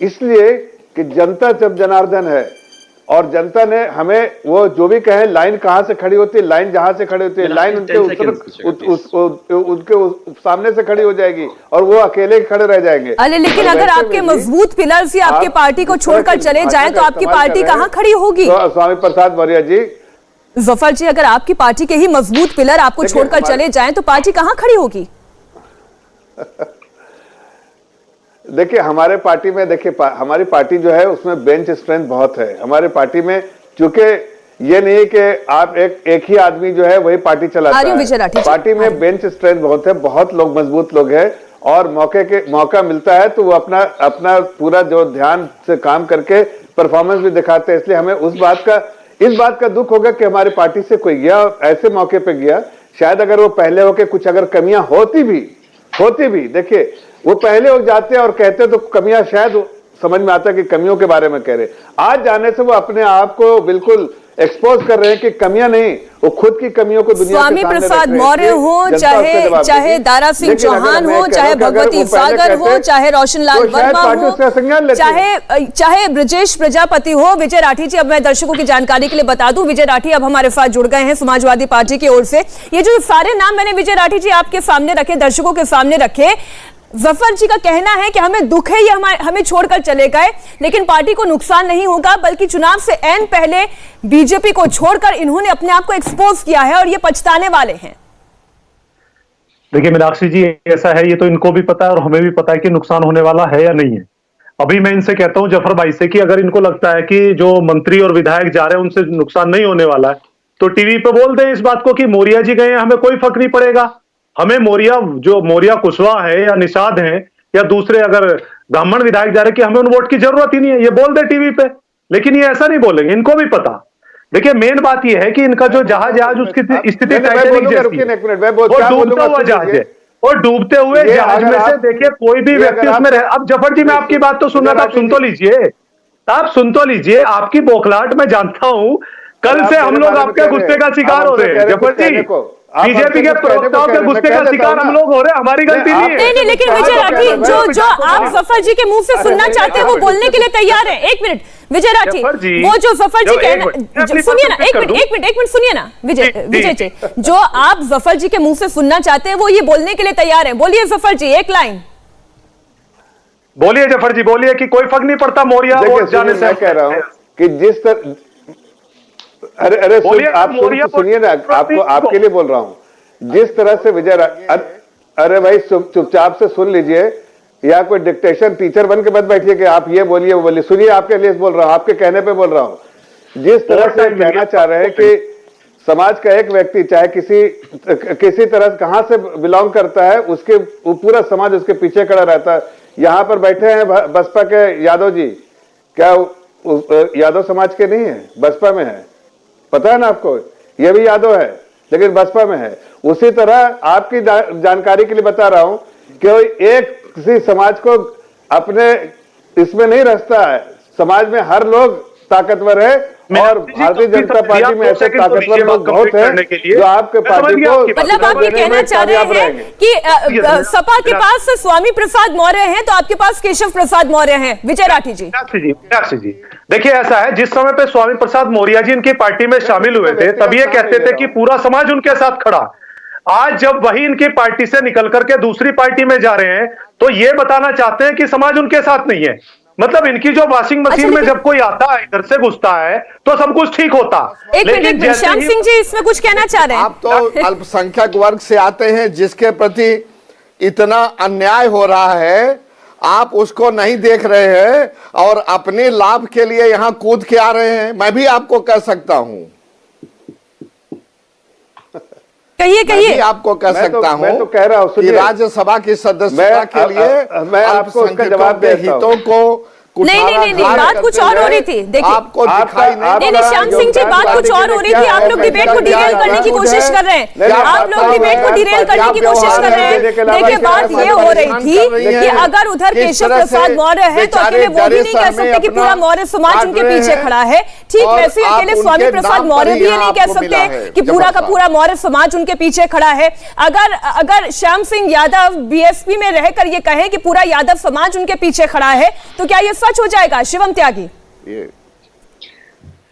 इसलिए कि जनता जब जनार्दन है और जनता ने हमें वो जो भी कहे, लाइन कहां से खड़ी होती है, लाइन जहां से खड़ी होती है, लाइन उनके सामने से खड़ी हो जाएगी और वो अकेले खड़े रह जाएंगे। अरे लेकिन अगर आपके मजबूत पिलर्स ही आपके पार्टी को छोड़कर चले जाएं तो आपकी पार्टी कहां खड़ी होगी? स्वामी प्रसाद मौर्य जी, जफर जी, अगर आपकी पार्टी के ही मजबूत पिलर आपको छोड़कर चले जाएं तो पार्टी कहां खड़ी होगी? देखिए हमारे पार्टी में, देखिए हमारी पार्टी जो है उसमें बेंच स्ट्रेंथ बहुत है हमारे पार्टी में, क्योंकि ये नहीं कि आप एक ही आदमी जो है वही पार्टी चलाता है। पार्टी में बेंच स्ट्रेंथ बहुत है, बहुत लोग मजबूत लोग हैं, और मौका मिलता है तो वो अपना पूरा जो ध्यान से काम करके परफॉर्मेंस भी दिखाते हैं। इसलिए हमें इस बात का दुख होगा कि हमारी पार्टी से कोई गया, ऐसे मौके पे गया, शायद अगर वो पहले होके कुछ अगर कमियां होती भी, देखिए वो पहले हो जाते और कहते तो कमियां शायद समझ में आता कि कमियों के बारे में कह रहे। आज जाने से वो अपने आप को बिल्कुल एक्सपोज कर रहे हैं कि कमियां नहीं, वो खुद की कमियों को दुनिया स्वामी प्रसाद मौर्य हो, चाहे दारा सिंह चौहान हो, चाहे भगवती सागर हो, चाहे रोशनलाल वर्मा हो, चाहे ब्रजेश प्रजापति हो, विजय राठी जी, अब मैं दर्शकों की जानकारी के लिए बता दूं, विजय राठी अब हमारे साथ जुड़ गए हैं समाजवादी पार्टी की ओर से। ये जो सारे नाम मैंने विजय राठी जी आपके सामने रखे, दर्शकों के सामने रखे, जफर जी का कहना है कि हमें दुख है ये हमें छोड़कर चले गए, लेकिन पार्टी को नुकसान नहीं होगा, बल्कि चुनाव से ऐन पहले बीजेपी को छोड़कर इन्होंने अपने आप को एक्सपोज किया है और ये पछताने वाले हैं। देखिए मीनाक्षी जी, ऐसा है, ये तो इनको भी पता है और हमें भी पता है कि नुकसान होने वाला है या नहीं है। अभी मैं इनसे कहता हूं, जफर भाई से, कि अगर इनको लगता है कि जो मंत्री और विधायक जा रहे हैं उनसे नुकसान नहीं होने वाला है तो टीवी पे बोल दें इस बात को कि मौर्य जी गए, हमें कोई फर्क नहीं पड़ेगा। हमें मौर्य कुशवाहा है या निषाद है या दूसरे अगर ब्राह्मण विधायक जा रहे कि हमें उन वोट की जरूरत ही नहीं है, ये बोल दे टीवी पे। लेकिन ये ऐसा नहीं बोलेंगे, इनको भी पता। देखिए मेन बात ये है कि इनका जो जहाज उसकी स्थिति टाइटैनिक जैसी है, वो डूबता हुआ जहाज है, और डूबते हुए जहाज में से देखिए कोई भी व्यक्ति उसमें रहे। अब जफर जी, मैं आपकी बात तो सुन रहा था, आप सुन तो लीजिए, आपकी बौखलाहट मैं जानता हूं। कल से हम लोग आपके गुस्से का शिकार हो रहे हैं जफर जी, बीजेपी के प्रवक्ताओं के गुस्से का शिकार हम लोग हो रहे हैं, हमारी गलती नहीं है। नहीं, लेकिन विजय राठी, जो आप जफर जी के मुंह से सुनना चाहते हैं वो बोलने के लिए तैयार है। एक मिनट विजय राठी, वो जो जफर जी कहना, सुनिए ना, एक मिनट सुनिए ना विजय जी, जो आप जफर जी के मुंह से सुनना चाहते हैं वो ये बोलने के लिए तैयार है। बोलिए जफर जी, एक लाइन बोलिए। जफर जी बोलिए कि कोई फर्क नहीं पड़ता मौर्य वोट जाने से। मैं कह रहा हूं कि जिस तरह, अरे आप सुनिए ना, आपके लिए बोल रहा हूं। जिस तरह से अरे भाई चुपचाप से सुन लीजिए, या कोई डिक्टेशन टीचर बन के मत बैठिए कि आप ये बोलिए वो बोलिए। सुनिए, आपके लिए बोल रहा हूं, आपके कहने पे बोल रहा हूं। जिस तरह से कहना चाह रहे हैं कि समाज का एक व्यक्ति चाहे किसी तरह कहां से बिलोंग करता है, उसके पूरा समाज उसके पीछे खड़ा रहता है। यहां पर बैठे हैं बसपा के यादव जी, क्या यादव समाज के नहीं है, बसपा में है, पता है ना आपको, ये भी यादव है लेकिन बसपा में है। उसी तरह आपकी जानकारी के लिए बता रहा हूं कि एक किसी समाज को अपने इसमें नहीं रचता है। समाज में हर लोग ताकतवर है और भारतीय जनता पार्टी में ऐसे ताकतवर लोग बहुत हैं जो आपके पार्टी को, मतलब आप ये कहना चाह रहे हैं कि सपा के पास स्वामी प्रसाद मौर्य हैं तो आपके पास केशव प्रसाद मौर्य हैं। विजय राठी जी, देखिए ऐसा है, जिस समय पे स्वामी प्रसाद मौर्य जी इनकी पार्टी में शामिल हुए थे तब ये कहते थे कि पूरा समाज उनके साथ खड़ा। आज जब वही इनकी पार्टी से निकल करके दूसरी पार्टी में जा रहे हैं तो ये बताना चाहते हैं कि समाज उनके साथ नहीं है। मतलब इनकी जो वॉशिंग मशीन में जब कोई आता है, इधर से घुसता है, तो सब कुछ ठीक होता। एक मिनट, श्याम सिंह जी इसमें कुछ कहना चाह रहे हैं? आप तो अल्पसंख्यक वर्ग से आते हैं, जिसके प्रति इतना अन्याय हो रहा है, आप उसको नहीं देख रहे हैं और अपने लाभ के लिए यहां कूद के आ रहे हैं। मैं भी आपको कह सकता हूं, कहिए आपको कह सकता हूं, मैं तो कह रहा हूं कि राज्यसभा की सदस्यता के लिए मैं आपको उसका जवाब देता हूं। हितों को नहीं, बात कुछ और हो रही थी। देखिए, आपको दिखाई नहीं, श्याम सिंह जी, बात कुछ और हो रही थी। आप लोग डिबेट को डिरेल करने की कोशिश कर रहे हैं। आप लोग डिबेट को डिरेल करने की कोशिश कर रहे हैं। देखिए, बात ये हो रही थी कि अगर उधर केशव प्रसाद मौर्य है तो अकेले वो भी नहीं कह सकते कि पूरा मौर्य समाज उनके पीछे खड़ा है। ठीक वैसे अकेले स्वामी प्रसाद मौर्य भी ये नहीं कह सकते कि पूरा का पूरा मौर्य समाज उनके पीछे खड़ा है। अगर श्याम सिंह यादव बीएसपी में रहकर ये कहे कि पूरा यादव समाज उनके पीछे खड़ा है, तो क्या ये सच हो जाएगा? शिवम त्यागी,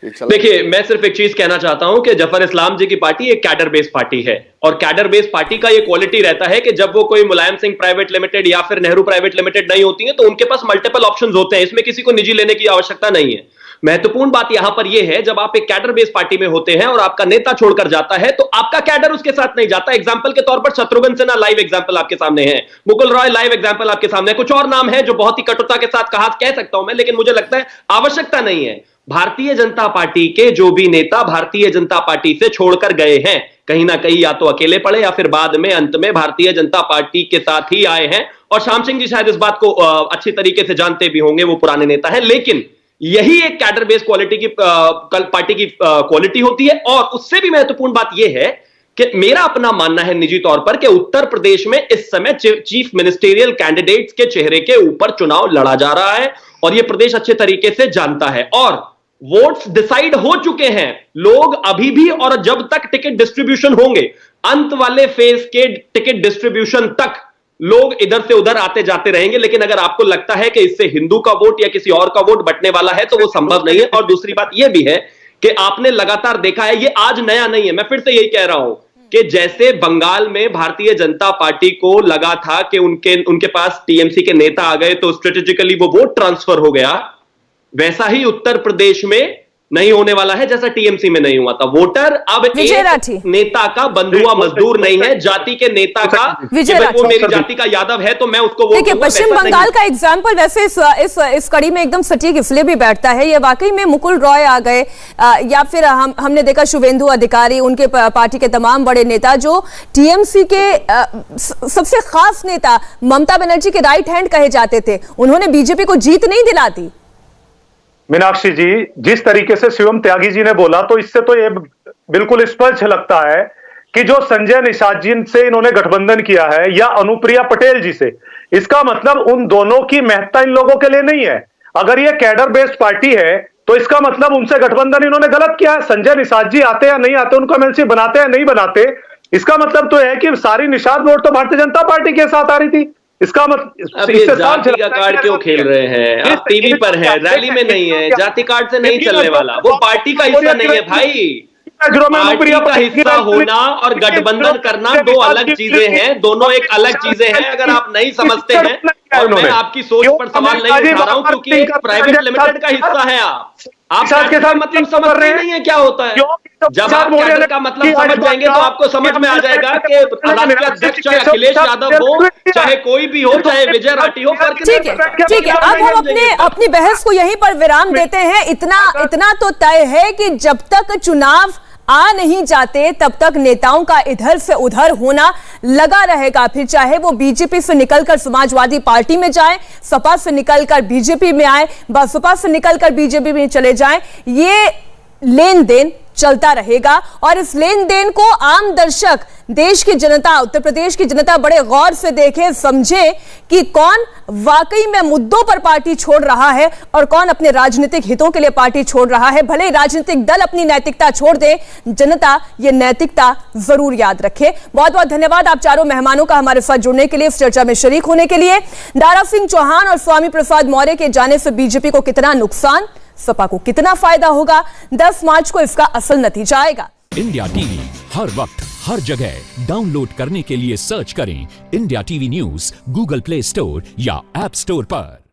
देखिए, मैं सिर्फ एक चीज कहना चाहता हूं कि जफर इस्लाम जी की पार्टी एक कैडर बेस्ड पार्टी है, और कैडर बेस्ड पार्टी का ये क्वालिटी रहता है कि जब वो कोई मुलायम सिंह प्राइवेट लिमिटेड या फिर नेहरू प्राइवेट लिमिटेड नहीं होती है तो उनके पास मल्टीपल ऑप्शंस होते हैं। इसमें किसी को निजी लेने की आवश्यकता नहीं है। महत्वपूर्ण बात यहां पर यह है, जब आप एक कैडर बेस्ड पार्टी में होते हैं और आपका नेता छोड़कर जाता है तो आपका कैडर उसके साथ नहीं जाता। एग्जांपल के तौर पर शत्रुघ्न सिन्हा लाइव एग्जांपल आपके सामने है, मुकुल रॉय लाइव एग्जांपल आपके सामने है, कुछ और नाम है जो बहुत ही कटुता के साथ कह सकता हूं मैं, लेकिन मुझे लगता है आवश्यकता नहीं है। भारतीय जनता पार्टी के जो भी नेता भारतीय जनता पार्टी से छोड़कर गए हैं, कहीं ना कहीं या तो अकेले पड़े या फिर बाद में अंत में भारतीय जनता पार्टी के साथ ही आए हैं। और श्याम सिंह जी शायद इस बात को अच्छी तरीके से जानते भी होंगे, वो पुराने नेता हैं, लेकिन यही एक कैडर बेस्ड क्वालिटी की पार्टी की क्वालिटी होती है। और उससे भी महत्वपूर्ण बात यह है कि मेरा अपना मानना है निजी तौर पर कि उत्तर प्रदेश में इस समय चीफ मिनिस्टेरियल कैंडिडेट्स के चेहरे के ऊपर चुनाव लड़ा जा रहा है और यह प्रदेश अच्छे तरीके से जानता है और वोट्स डिसाइड हो चुके हैं। लोग अभी भी, और जब तक टिकट डिस्ट्रीब्यूशन होंगे, अंत वाले फेज के टिकट डिस्ट्रीब्यूशन तक लोग इधर से उधर आते जाते रहेंगे। लेकिन अगर आपको लगता है कि इससे हिंदू का वोट या किसी और का वोट बटने वाला है तो वो संभव नहीं है। और दूसरी बात यह भी है कि आपने लगातार देखा है, ये आज नया नहीं है, मैं फिर से यही कह रहा हूं कि जैसे बंगाल में भारतीय जनता पार्टी को लगा था कि उनके पास टीएमसी के नेता आ गए तो स्ट्रेटेजिकली वो वोट ट्रांसफर हो गया, वैसा ही उत्तर प्रदेश में नहीं होने वाला है जैसा टीएमसी में नहीं हुआ था। वोटर अब एक नेता का बंधुआ मजदूर नहीं है, जाति के नेता का, वो मेरी जाति का यादव है तो मैं उसको वोट दूंगा। पश्चिम बंगाल का एग्जाम्पल वैसे इस कड़ी में एकदम सटीक इसलिए भी बैठता है, ये वाकई में मुकुल रॉय आ गए या फिर हमने देखा शुभेंदु अधिकारी, उनके पार्टी के तमाम बड़े नेता जो टीएमसी के सबसे खास नेता ममता बनर्जी के राइट हैंड कहे जाते थे, उन्होंने बीजेपी को जीत नहीं दिलाती। मीनाक्षी जी, जिस तरीके से शिवम त्यागी जी ने बोला, तो इससे तो ये बिल्कुल स्पष्ट लगता है कि जो संजय निषाद जी से इन्होंने गठबंधन किया है या अनुप्रिया पटेल जी से, इसका मतलब उन दोनों की महत्ता इन लोगों के लिए नहीं है। अगर ये कैडर बेस्ड पार्टी है तो इसका मतलब उनसे गठबंधन इन्होंने गलत किया है। संजय निषाद जी आते या नहीं आते, उनको एमएलसी बनाते या नहीं बनाते, इसका मतलब तो है कि सारी निषाद वोट तो भारतीय जनता पार्टी के साथ आ रही थी। इसका मतलब जाति का कार्ड क्यों खेल रहे हैं आप? टीवी पर है, रैली में नहीं है, जाति कार्ड से नहीं चलने वाला, वो पार्टी का हिस्सा नहीं है भाई। पार्टी का हिस्सा होना और गठबंधन करना दो अलग चीजें हैं, दोनों एक अलग चीजें हैं। अगर आप नहीं समझते हैं, और मैं आपकी सोच पर सवाल नहीं उठा रहा हूं क्योंकि एक प्राइवेट लिमिटेड का हिस्सा है, आप के साथ मतलब समझ रहे नहीं है क्या होता है। जब आप कैडर का मतलब समझ जाएंगे तो आपको समझ में आ जाएगा कि राष्ट्रीय अध्यक्ष चाहे अखिलेश यादव हो, चाहे कोई भी हो, चाहे विजय राठी हो, फर्क नहीं पड़ता। ठीक है, अब हम अपनी बहस को यहीं पर विराम देते हैं। इतना तो तय है कि जब तक चुनाव आ नहीं जाते तब तक नेताओं का इधर से उधर होना लगा रहेगा, फिर चाहे वो बीजेपी से निकलकर समाजवादी पार्टी में जाए, सपा से निकलकर बीजेपी में आए, बसपा से निकलकर बीजेपी में चले जाएं, ये लेन देन चलता रहेगा। और इस लेन देन को आम दर्शक, देश की जनता, उत्तर प्रदेश की जनता बड़े गौर से देखे, समझे कि कौन वाकई में मुद्दों पर पार्टी छोड़ रहा है और कौन अपने राजनीतिक हितों के लिए पार्टी छोड़ रहा है। भले राजनीतिक दल अपनी नैतिकता छोड़ दे, जनता ये नैतिकता जरूर याद रखे। बहुत बहुत धन्यवाद आप चारों मेहमानों का हमारे साथ जुड़ने के लिए, इस चर्चा में शरीक होने के लिए। दारा सिंह चौहान और स्वामी प्रसाद मौर्य के जाने से बीजेपी को कितना नुकसान, सपा को कितना फायदा होगा, 10 मार्च को इसका असल नतीजा आएगा। इंडिया टीवी हर वक्त हर जगह डाउनलोड करने के लिए सर्च करें India TV news Google play store या ऐप स्टोर पर।